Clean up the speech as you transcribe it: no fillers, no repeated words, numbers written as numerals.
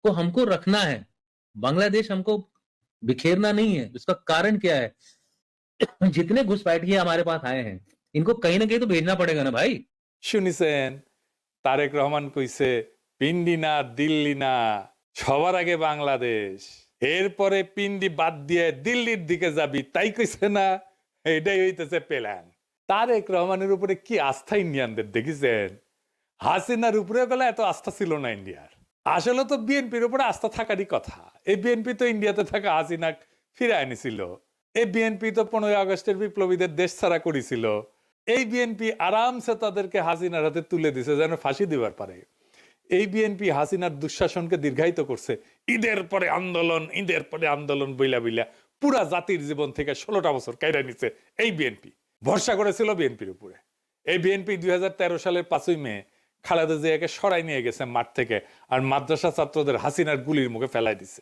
को हमको रखना है, बांग्लादेश हमको बिखेरना नहीं है। इसका कारण क्या है? जितने घुसपैठिए हमारे पास आए हैं, इनको कहीं ना कहीं तो भेजना पड़ेगा ना भाई। শুনিছেন তারেক রহমান কইছে পিন্ডি না দিল্লি না, সবার আগে বাংলাদেশ, এরপরে পিন্ডি বাদ দিয়ে দিল্লির দিকে যাবি, তাই কইছে না? এটাই হইতেছে প্ল্যান। তারেক রহমানের উপরে কি আস্থা ইন্ডিয়ানদের দেখেছেন? হাসিনার উপরে গেলে এত আস্থা ছিল না ইন্ডিয়ার। আসলে তো বিএনপির উপরে আস্থা থাকারই কথা। এই বিএনপি তো ইন্ডিয়াতে থাকা হাসিনা ফিরে আনিছিল। এই বিএনপি তো 15 আগস্টের বিপ্লবীদের দেশ ছাড়া করেছিল। এই বিএনপি আরামসে তাদেরকে হাসিনার হাতে তুলে দিছে যেন ফাঁসি দিবার পারে। এই বিএনপি হাসিনার দুঃশাসনকে দীর্ঘায়িত করছে। ঈদের পরে আন্দোলন, ঈদের পরে আন্দোলন বইলা বইলা পুরা জাতির জীবন থেকে 16টা বছর কাইরা নিচ্ছে এই বিএনপি। ভরসা করেছিল বিএনপির উপরে। এই বিএনপি 2013 সালের 5ই মে খালেদা জিয়াকে সরাই নিয়ে গেছে মাঠ থেকে, আর মাদ্রাসা ছাত্রদের হাসিনার গুলির মুখে ফেলাই দিছে।